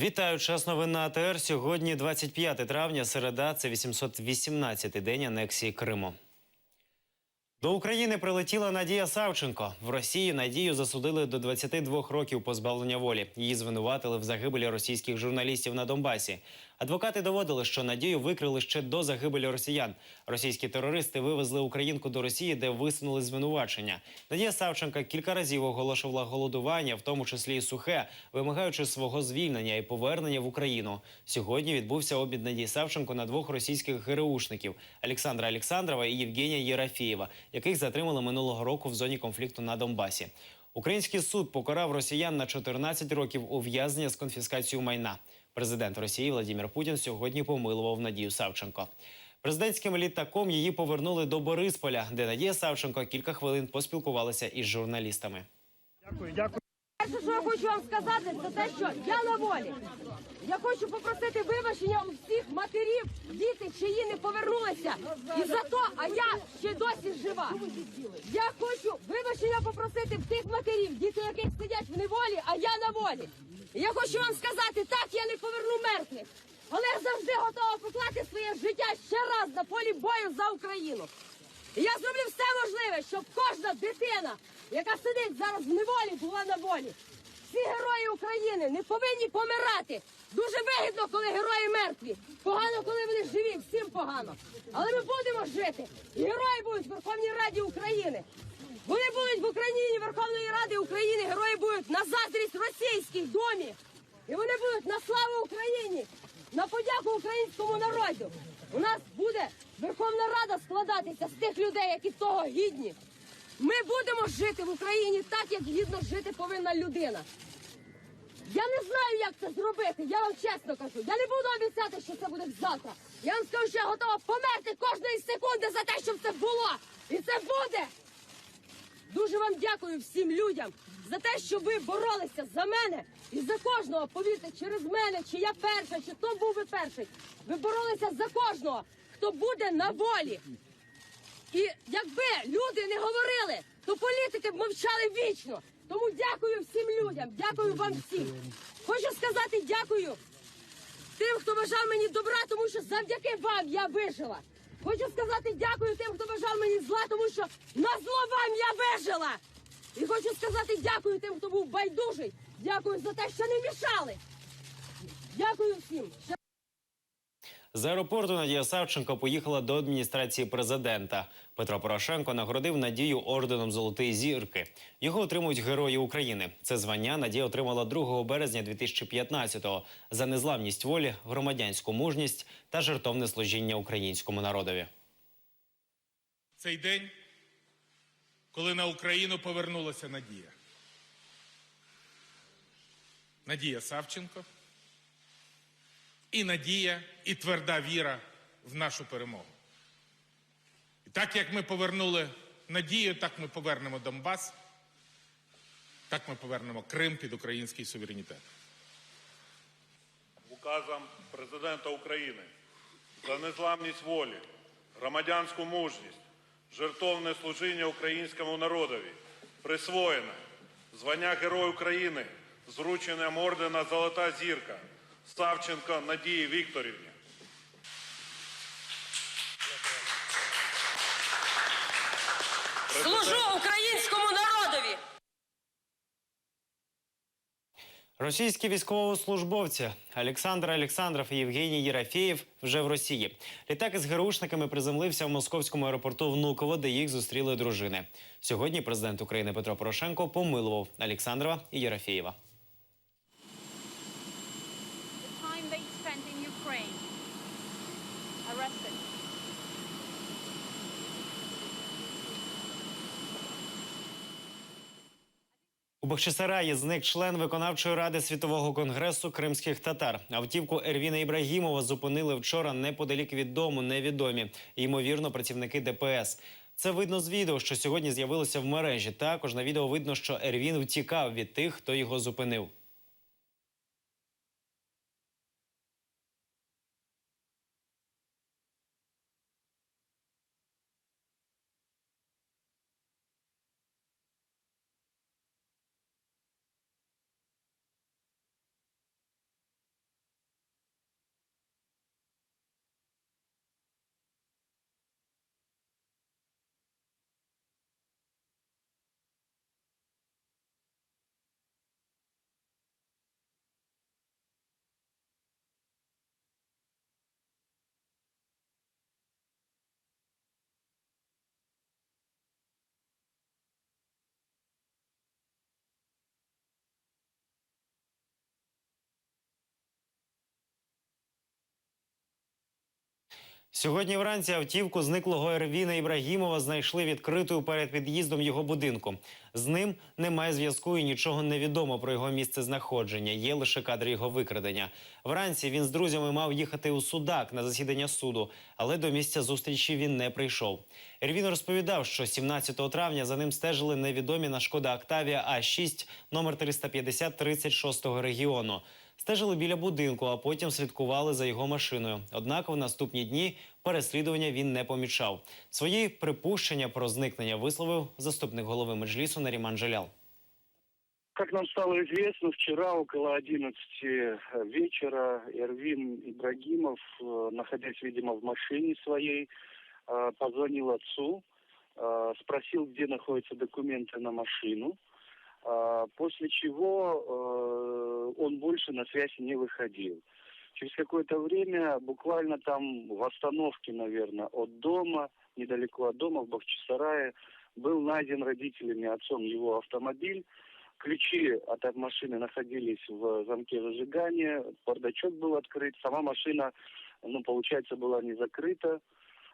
Вітаю, час новин на АТР. Сьогодні 25 травня, середа, це 818-й день анексії Криму. До України прилетіла Надія Савченко. В Росії Надію засудили до 22 років позбавлення волі. Її звинуватили в загибелі російських журналістів на Донбасі. Адвокати доводили, що Надію викрили ще до загибелі росіян. Російські терористи вивезли українку до Росії, де висунули звинувачення. Надія Савченко кілька разів оголошувала голодування, в тому числі і сухе, вимагаючи свого звільнення і повернення в Україну. Сьогодні відбувся обмін Надії Савченко на двох російських ГРУшників – Олександра Олександрова і Євгенія Єрофєєва, яких затримали минулого року в зоні конфлікту на Донбасі. Український суд покарав росіян на 14 років ув'язнення з конфіскацією майна. Президент Росії Владимир Путін сьогодні помилував Надію Савченко. Президентським літаком її повернули до Борисполя, де Надія Савченко кілька хвилин поспілкувалася із журналістами. Дякую. Перше, що я хочу вам сказати, це те, що я на волі. Я хочу попросити вибачення у всіх матерів, діти, чиї не повернулися. І за то, а я ще досі жива. Я хочу вибачення попросити в тих матерів, діти яких сидять в неволі, а я на волі. І я хочу вам сказати, так, я не поверну мертвих, але я завжди готова покласти своє життя ще раз на полі бою за Україну. І я зроблю все можливе, щоб кожна дитина, яка сидить зараз в неволі, була на волі. Всі герої України не повинні помирати. Дуже вигідно, коли герої мертві. Погано, коли вони живі, всім погано. Але ми будемо жити. І герої будуть в Верховній Раді України. Вони будуть в Україні, Верховної Ради України, герої будуть на заздрість російських домі. І вони будуть на славу Україні, на подяку українському народу. У нас буде Верховна Рада складатися з тих людей, які того гідні. Ми будемо жити в Україні так, як гідно жити повинна людина. Я не знаю, як це зробити, я вам чесно кажу. Я не буду обіцяти, що це буде завтра. Я вам скажу, що я готова померти кожної секунди за те, щоб це було. І це буде. Дуже вам дякую всім людям за те, що ви боролися за мене і за кожного, повірте, через мене, чи я перша, чи хто був би перший. Ви боролися за кожного, хто буде на волі. І якби люди не говорили, то політики б мовчали вічно. Тому дякую всім людям, дякую вам всім. Хочу сказати дякую тим, хто бажав мені добра, тому що завдяки вам я вижила. Хочу сказати дякую тим, хто бажав мені зла, тому що на зло вам я вижила. І хочу сказати дякую тим, хто був байдужий. Дякую за те, що не мішали. Дякую всім. З аеропорту Надія Савченко поїхала до адміністрації президента. Петро Порошенко нагородив Надію орденом Золотої зірки. Його отримують Герої України. Це звання Надія отримала 2 березня 2015-го за незламність волі, громадянську мужність та жертовне служіння українському народові. Цей день, коли на Україну повернулася Надія. Надія Савченко. І надія, і тверда віра в нашу перемогу. І так, як ми повернули Надію, так ми повернемо Донбас, так ми повернемо Крим під український суверенітет. Указом Президента України за незламність волі, громадянську мужність, жертовне служіння українському народові присвоєно звання Герой України з врученням ордена «Золота зірка» Савченко Надії Вікторівні. Служу українському народові! Російські військовослужбовці Олександр Олександров і Євгеній Єрофєєв вже в Росії. Літак із ГРУшниками приземлився в московському аеропорту Внуково, де їх зустріли дружини. Сьогодні президент України Петро Порошенко помилував Олександрова і Єрофєєва. У Бахчисараї зник член виконавчої ради Світового конгресу кримських татар. Автівку Ервіна Ібрагімова зупинили вчора неподалік від дому невідомі, ймовірно, працівники ДПС. Це видно з відео, що сьогодні з'явилося в мережі. Також на відео видно, що Ервін втікав від тих, хто його зупинив. Сьогодні вранці автівку зниклого Ервіна Ібрагімова знайшли відкритою перед під'їздом його будинку. З ним немає зв'язку і нічого не відомо про його місцезнаходження. Є лише кадри його викрадення. Вранці він з друзями мав їхати у Судак на засідання суду, але до місця зустрічі він не прийшов. Ервін розповідав, що 17 травня за ним стежили невідомі на Шкода Октавія А6 номер 350 36-го регіону. Стежили біля будинку, а потім слідкували за його машиною. Однак в наступні дні переслідування він не помічав. Свої припущення про зникнення висловив заступник голови Меджлісу Наріман Джелял. Как нам стало известно, вчера около 11 вечера Эрвин Ибрагимов, находясь, видимо, в машине своей, позвонил отцу, спросил, где находятся документы на машину, после чего он больше на связь не выходил. Через какое-то время, буквально там в остановке, наверное, от дома, недалеко от дома, в Бахчисарае, был найден родителями, отцом его автомобиль. Ключи от машины находились в замке зажигания, бардачок был открыт, сама машина, получается, была не закрыта.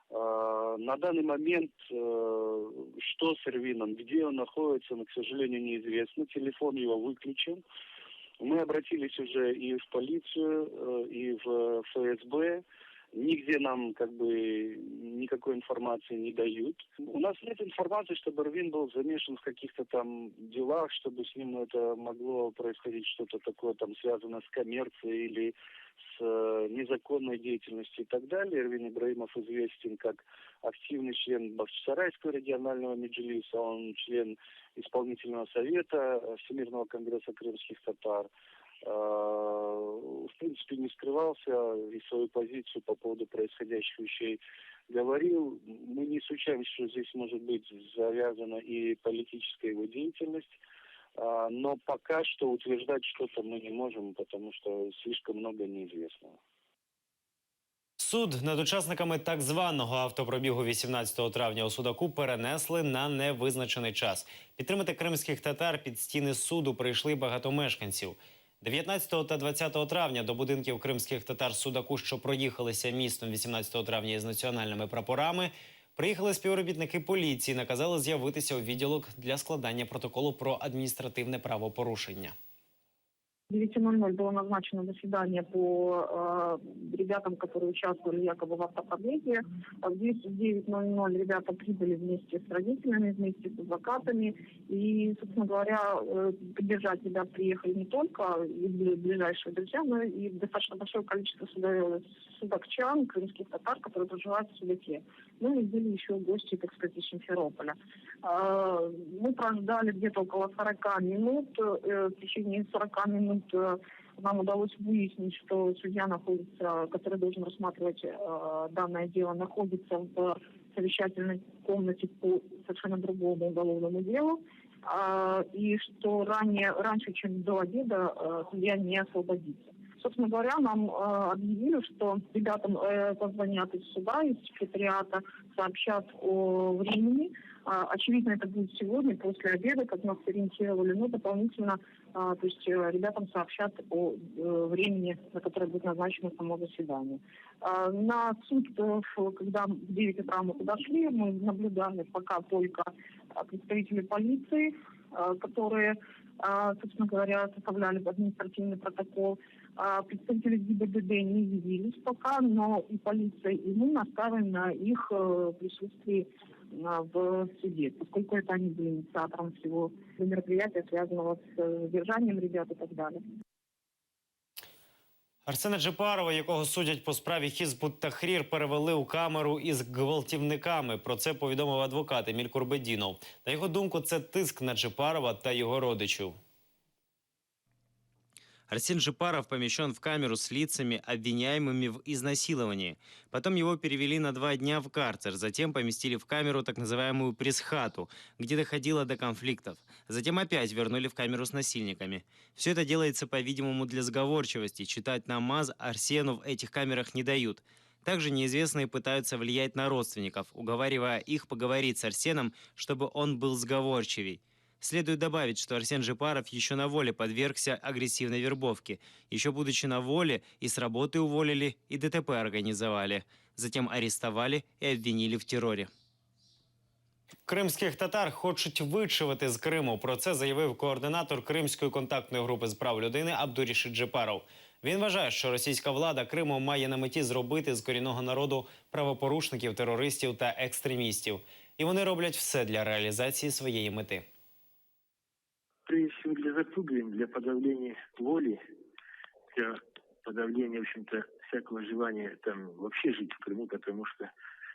На данный момент, что с Эрвином, где он находится, к сожалению, неизвестно. Телефон его выключен. Мы обратились уже и в полицию, и в ФСБ. Нигде нам никакой информации не дают. У нас нет информации, чтобы Эрвин был замешан в каких-то там делах, чтобы с ним это могло происходить что-то такое там связано с коммерцией или с незаконной деятельностью и так далее. Эрвин Ибрагимов известен как активный член Бахчисарайского регионального меджлиса, он член исполнительного совета Всемирного конгресса крымских татар. В принципе, не скрывался и свою позицию по поводу происходящих вещей говорил. Мы не исключаем, что здесь может быть завязана и политическая его деятельность, но пока что утверждать что-то мы не можем, потому что слишком много неизвестного. Суд над учасниками так званого автопробігу 18 травня у Судаку перенесли на невизначений час. Підтримати кримських татар під стіни суду прийшли багато мешканців. 19 та 20 травня до будинків кримських татар Судаку, що проїхалися містом 18 травня із національними прапорами, приїхали співробітники поліції, наказали з'явитися у відділок для складання протоколу про адміністративне правопорушення. В 9:00 было назначено заседание по ребятам, которые участвовали якобы в автопробеге. В 9:00 ребята прибыли вместе с родителями, вместе с адвокатами. И, собственно говоря, поддержать ребят приехали не только и ближайшие друзья, но и достаточно большое количество судакчан, крымских татар, которые проживают в Судаке. Ну и были еще гости, так сказать, из Симферополя. Мы прождали где-то около 40 минут. В течение 40 минут нам удалось выяснить, что судья находится, который должен рассматривать данное дело, находится в совещательной комнате по совершенно другому уголовному делу. И что раньше, чем до обеда, судья не освободится. Собственно говоря, нам объявили, что ребятам позвонят из суда, из секретариата, сообщат о времени. Очевидно, это будет сегодня, после обеда, как нас ориентировали, но дополнительно, то есть ребятам сообщат о времени, на которое будет назначено само заседание. На суд, когда в 9 утра мы подошли, мы наблюдали пока только представители полиции, которые, собственно говоря, составляли административный протокол. Представители ГИБДД не явились пока, но и полиция, и мы настаиваем на их присутствии в суде, поскольку это они были инициатором всего мероприятия, связанного с задержанием ребят и так далее. Арсена Джипарова, якого судять по справі Хізб ут-Тахрір, перевели у камеру із гвалтівниками. Про це повідомив адвокат Еміль Курбедінов. На його думку, це тиск на Джипарова та його родичів. Арсен Джипаров помещен в камеру с лицами, обвиняемыми в изнасиловании. Потом его перевели на 2 дня в карцер. Затем поместили в камеру так называемую пресс-хату, где доходило до конфликтов. Затем опять вернули в камеру с насильниками. Все это делается, по-видимому, для сговорчивости. Читать намаз Арсену в этих камерах не дают. Также неизвестные пытаются влиять на родственников, уговаривая их поговорить с Арсеном, чтобы он был сговорчивей. Следует добавить, что Арсен Джипаров еще на воле подвергся агрессивной вербовке. Еще будучи на воле, и с работы уволили, и ДТП организовали. Затем арестовали и обвинили в терроре. Кримських татар хочуть вичавити з Криму. Про це заявив координатор Кримської контактної групи з прав людини Абдурішид Джипаров. Він вважає, що російська влада Криму має на меті зробити з корінного народу правопорушників, терористів та екстремістів. І вони роблять все для реалізації своєї мети. Прежде всего для запугивания, для подавления воли, для подавления, в общем-то, всякого желания там вообще жить в Крыму, потому что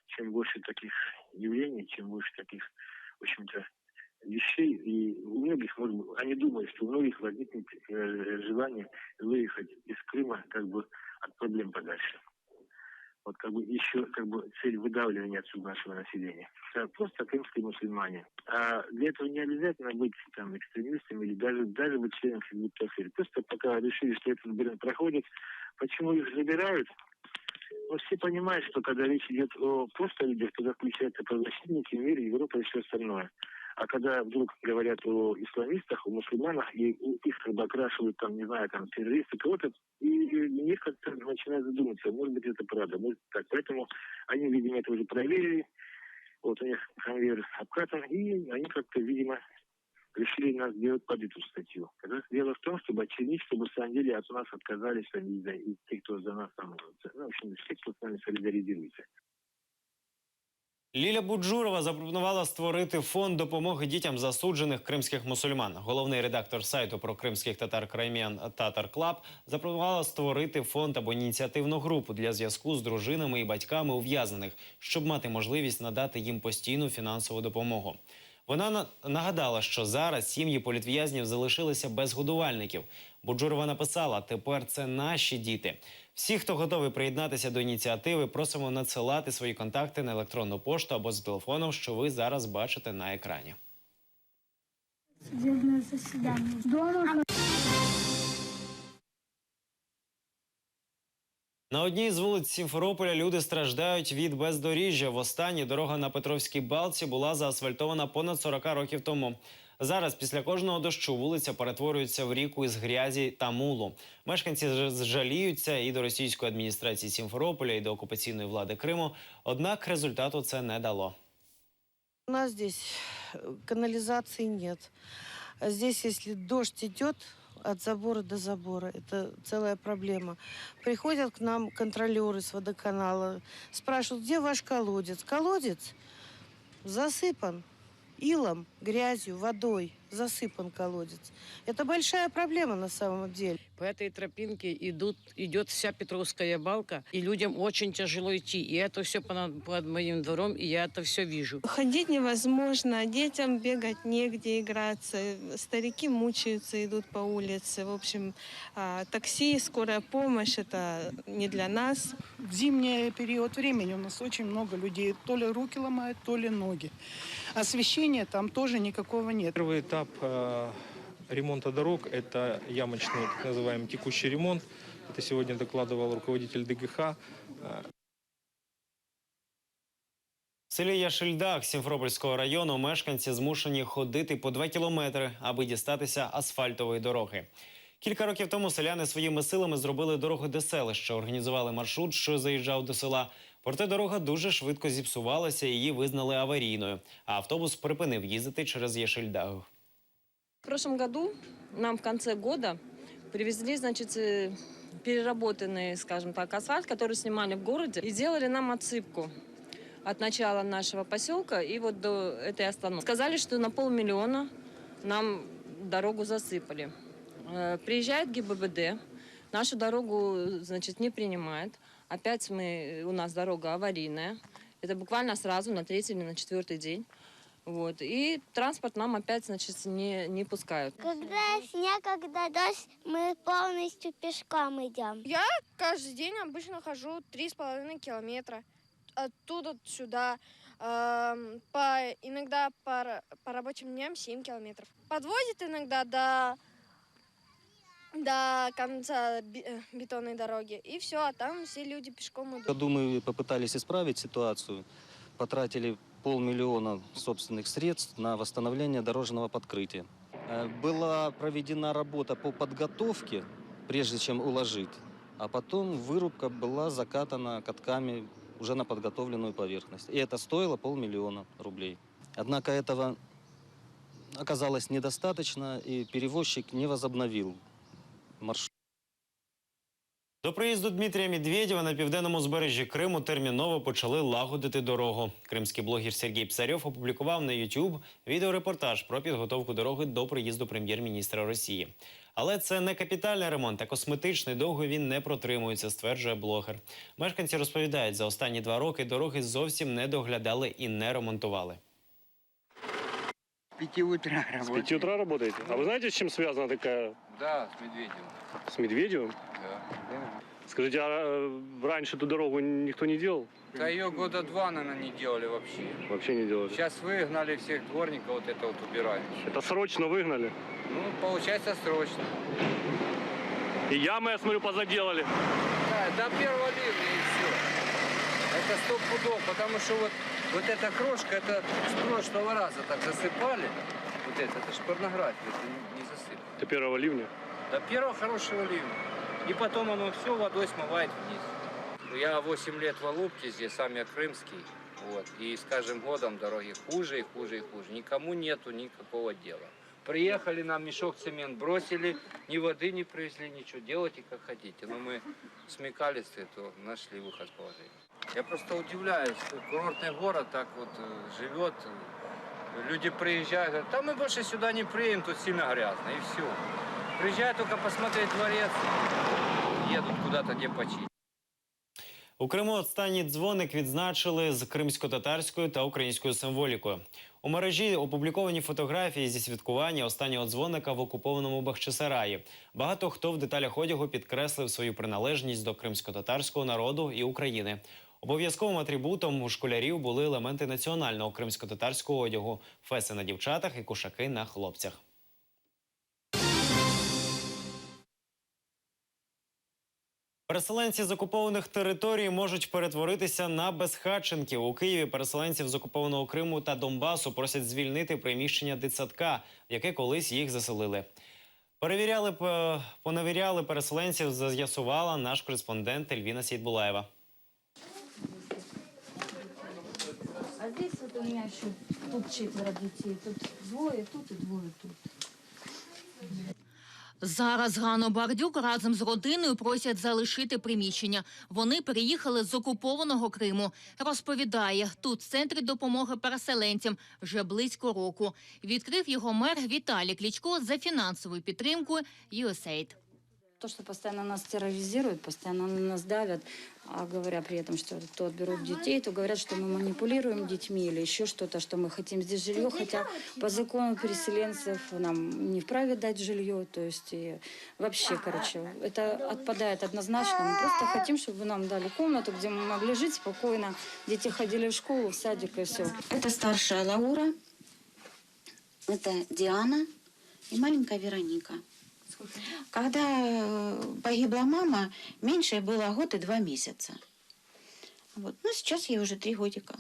чем больше таких явлений, чем больше таких, в общем-то, вещей, и у многих, может быть, они думают, что у многих возникнет желание выехать из Крыма как бы от проблем подальше. Вот как бы еще как бы цель выдавливания отсюда нашего населения. Это просто крымские мусульмане. А для этого не обязательно быть там экстремистами или даже быть членом Хизбут Тахрир. Просто пока решили, что этот бренд проходит. Почему их забирают? Ну, все понимают, что когда речь идет о просто людях, тогда включаются правозащитники, мир, Европа и все остальное. А когда вдруг говорят о исламистах, о мусульманах, и их как бы окрашивают, там, не знаю, там, террористы, кого-то, и у них как-то начинают задуматься, может быть, это правда, может так. Поэтому они, видимо, это уже проверили, вот у них конвейер обкатан, и они как-то, видимо, решили нас сделать под эту статью. Как раз дело в том, чтобы очевидить, чтобы, на самом деле, от нас отказались и те, кто за нас там, ну, в общем, все, кто с нами солидаризируется. Ліля Буджурова запропонувала створити фонд допомоги дітям засуджених кримських мусульман. Головний редактор сайту про кримських татар Crimean Tatar Club запропонувала створити фонд або ініціативну групу для зв'язку з дружинами і батьками ув'язнених, щоб мати можливість надати їм постійну фінансову допомогу. Вона нагадала, що зараз сім'ї політв'язнів залишилися без годувальників. Буджурова написала: «Тепер це наші діти». Всі, хто готовий приєднатися до ініціативи, просимо надсилати свої контакти на електронну пошту або за телефоном, що ви зараз бачите на екрані. Судебное заседание. Дома. На одній з вулиць Сімферополя люди страждають від бездоріжжя. Востаннє дорога на Петровській Балці була заасфальтована понад 40 років тому. Зараз після кожного дощу вулиця перетворюється в ріку із грязі та мулу. Мешканці жаліються і до російської адміністрації Сімферополя, і до окупаційної влади Криму. Однак результату це не дало. У нас здесь канализации нет. Здесь, если дождь идет, от забора до забора. Это целая проблема. Приходят к нам контролеры с водоканала, спрашивают, где ваш колодец? Колодец засыпан илом, грязью, водой. Засыпан колодец. Это большая проблема на самом деле. По этой тропинке идет вся Петровская балка, и людям очень тяжело идти. И это все под моим двором, и я это все вижу. Ходить невозможно, детям бегать негде, играться. Старики мучаются, идут по улице. В общем, такси, скорая помощь – это не для нас. В зимний период времени у нас очень много людей. То ли руки ломают, то ли ноги. Освещения там тоже никакого нет. Первый этап ремонта дорог – это ямочный, так называемый текущий ремонт. Это сегодня докладывал руководитель ДГХ. В селі Яшильдах Сімферопольського району мешканці змушені ходити по 2 кілометри, аби дістатися асфальтової дороги. Кілька років тому селяни своїми силами зробили дорогу до селища, організували маршрут, що заїжджав до села. Проте дорога дуже швидко зіпсувалася, її визнали аварійною, а автобус припинив їздити через Яшильдах. В прошлом году нам в конце года привезли, значит, переработанный, скажем так, асфальт, который снимали в городе, и делали нам отсыпку от начала нашего поселка и вот до этой остановки. Сказали, что на 500 000 нам дорогу засыпали. Приезжает ГИБДД, нашу дорогу, значит, не принимает. Опять у нас дорога аварийная. Это буквально сразу на 3-й или на 4-й день. Вот. И транспорт нам опять, значит, не пускают. Когда снег, когда дождь, мы полностью пешком идем. Я каждый день обычно хожу 3,5 километра. Оттуда сюда. Иногда по рабочим дням 7 километров. Подвозит иногда до конца бетонной дороги. И все, а там все люди пешком идут. В году мы попытались исправить ситуацию. потратили 500 000 собственных средств на восстановление дорожного подкрытия. Была проведена работа по подготовке, прежде чем уложить, а потом вырубка была закатана катками уже на подготовленную поверхность. И это стоило 500 000 рублей. Однако этого оказалось недостаточно, и перевозчик не возобновил маршрут. До приїзду Дмитрія Медведєва на південному узбережжі Криму терміново почали лагодити дорогу. Кримський блогер Сергій Псарьов опублікував на YouTube відеорепортаж про підготовку дороги до приїзду прем'єр-міністра Росії. Але це не капітальний ремонт, а косметичний. Довго він не протримується, стверджує блогер. Мешканці розповідають, за останні 2 роки дороги зовсім не доглядали і не ремонтували. С 5 утра работаем. С 5 утра работаете? А вы знаете, с чем связана такая... Да, с Медведевым. С Медведевым? Да. Скажите, а раньше эту дорогу никто не делал? Да ее года 2, наверное, не делали вообще. Вообще не делали? Сейчас выгнали всех дворников, вот это вот убираем. Это срочно выгнали? Ну, получается, срочно. И ямы, я смотрю, позаделали. Да, до 1 ливня и все. Это 100 пудов, потому что вот эта крошка, это с прошлого раза так засыпали. Вот это ж порнография, это не засыпали. До 1 ливня? До 1 хорошего ливня. И потом оно все водой смывает вниз. Я 8 лет в Алупке, здесь сам я крымский. Вот. И с каждым годом дороги хуже и хуже и хуже. Никому нету никакого дела. Приехали, нам мешок цемент бросили, ни воды не привезли, ничего. Делайте как хотите. Но мы смекались, то нашли выход с положения. Я просто удивляюсь, что курортный город так вот живет. Люди приезжают, говорят, да мы больше сюда не приедем, тут сильно грязно, и все. Приезжают только посмотреть дворец, едут куда-то, где почить. У Криму останній дзвоник відзначили з кримсько-татарською та українською символікою. У мережі опубліковані фотографії зі святкування останнього дзвоника в окупованому Бахчисараї. Багато хто в деталях одягу підкреслив свою приналежність до кримсько-татарського народу і України. Обов'язковим атрибутом у школярів були елементи національного кримсько-татарського одягу – феси на дівчатах і кушаки на хлопцях. Переселенці з окупованих територій можуть перетворитися на безхатченків. У Києві переселенців з окупованого Криму та Донбасу просять звільнити приміщення дитсадка, в яке колись їх заселили. Поневіряли переселенців, з'ясувала наш кореспондент Ельвіна Сейдбулаєва. А здесь вот у меня еще тут 4 детей. Тут 2 тут и 2 тут. Зараз Ганну Бардюк разом з родиною просять залишити приміщення. Вони переїхали з окупованого Криму. Розповідає, тут в центрі допомоги переселенцям вже близько року. Відкрив його мер Віталій Кличко за фінансовою підтримкою USAID. То, что постоянно нас терроризируют, постоянно на нас давят, а говоря при этом, что то отберут детей, то говорят, что мы манипулируем детьми или еще что-то, что мы хотим здесь жилье, хотя по закону переселенцев нам не вправе дать жилье, то есть и вообще, короче, это отпадает однозначно. Мы просто хотим, чтобы вы нам дали комнату, где мы могли жить спокойно, дети ходили в школу, в садик и все. Это старшая Лаура, это Диана и маленькая Вероника. Когда погибла мама, меньшей было 1 год и 2 месяца. Вот. Ну, сейчас ей уже 3 годика.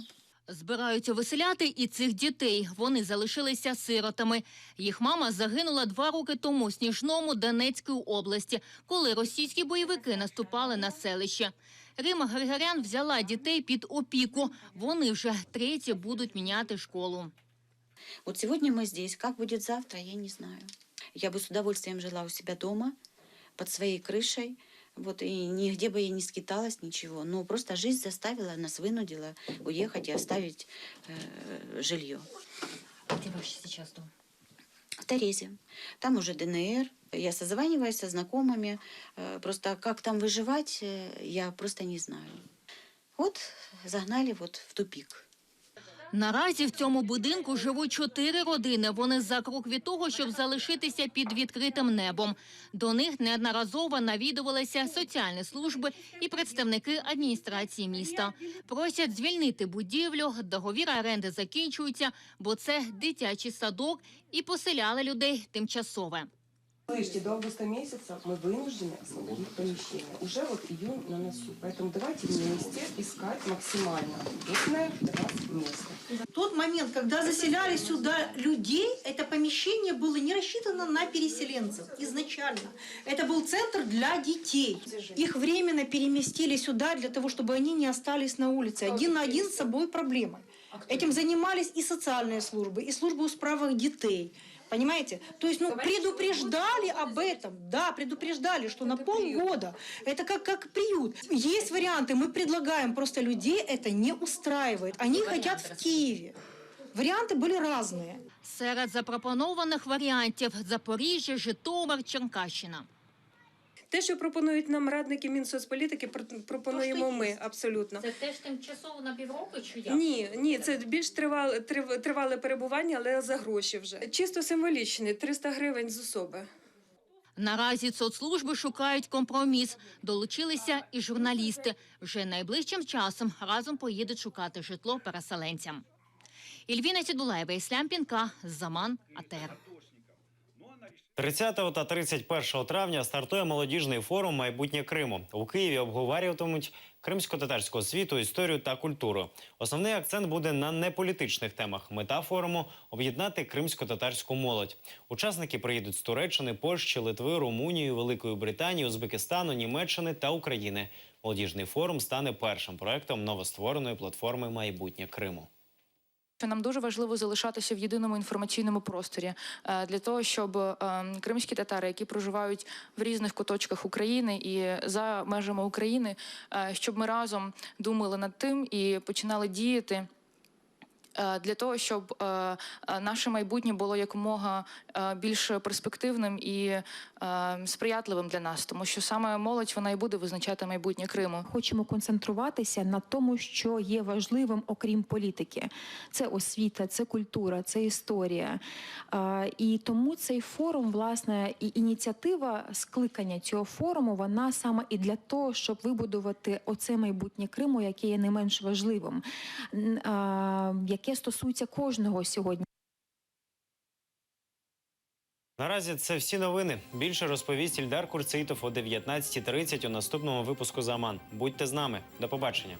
Збираються виселяти і цих дітей. Вони залишилися сиротами. Їх мама загинула 2 роки тому в Сніжному Донецької області, коли російські бойовики наступали на селище. Рима Григорян взяла дітей під опіку. Вони вже 3-ті будуть міняти школу. Вот сегодня мы здесь. Как будет завтра, я не знаю. Я бы с удовольствием жила у себя дома, под своей крышей. Вот, и нигде бы я не скиталась, ничего. Но просто жизнь заставила, нас вынудила уехать и оставить жилье. А где ваш сейчас дом? В Терезе. Там уже ДНР. Я созваниваюсь со знакомыми. Просто как там выживать, я просто не знаю. Вот загнали вот в тупик. Наразі в цьому будинку живуть 4 родини. Вони за крок від того, щоб залишитися під відкритим небом. До них неодноразово навідувалися соціальні служби і представники адміністрації міста. Просять звільнити будівлю, договір оренди закінчується, бо це дитячий садок і поселяли людей тимчасово. Слышите, до августа месяца мы вынуждены освободить помещение. Уже вот июнь на носу. Поэтому давайте вместе искать максимально удобное для вас место. В тот момент, когда заселяли сюда людей, это помещение было не рассчитано на переселенцев изначально. Это был центр для детей. Их временно переместили сюда для того, чтобы они не остались на улице. Один на один с собой проблемой. Этим занимались и социальные службы, и службы у справах детей. Понимаете? То есть, предупреждали об этом. Да, предупреждали, что на полгода. Это как приют. Есть варианты. Мы предлагаем, просто людей это не устраивает. Они хотят в Киеве. Варіанти були різні. Серед запропонованих варіантів – Запоріжжя, Житомир, Черкащина. Те, що пропонують нам радники Мінсоцполітики, пропонуємо ми, абсолютно. Це теж тимчасово на півроку чи як? Ні, це більш тривале перебування, але за гроші вже. Чисто символічний, 300 гривень з особи. Наразі соцслужби шукають компроміс. Долучилися і журналісти. Вже найближчим часом разом поїдуть шукати житло переселенцям. Ільвіна Сідулаєва, Іслам Пінка, Заман, АТР. 30 та 31 травня стартує молодіжний форум «Майбутнє Криму». У Києві обговорюватимуть кримсько-татарську освіту, історію та культуру. Основний акцент буде на неполітичних темах. Мета форуму – об'єднати кримсько-татарську молодь. Учасники приїдуть з Туреччини, Польщі, Литви, Румунії, Великої Британії, Узбекистану, Німеччини та України. Молодіжний форум стане першим проектом новоствореної платформи «Майбутнє Криму». Нам дуже важливо залишатися в єдиному інформаційному просторі для того, щоб кримські татари, які проживають в різних куточках України і за межами України, щоб ми разом думали над тим і починали діяти для того, щоб наше майбутнє було якомога більш перспективним і сприятливим для нас. Тому що саме молодь, вона і буде визначати майбутнє Криму. Хочемо концентруватися на тому, що є важливим, окрім політики. Це освіта, це культура, це історія. І тому цей форум, власне, і ініціатива скликання цього форуму, вона саме і для того, щоб вибудувати оце майбутнє Криму, яке є не менш важливим, яке стосується кожного сьогодні. Наразі це всі новини. Більше розповість Ільдар Курцейтов о 19:30 у наступному випуску «Заман». Будьте з нами. До побачення.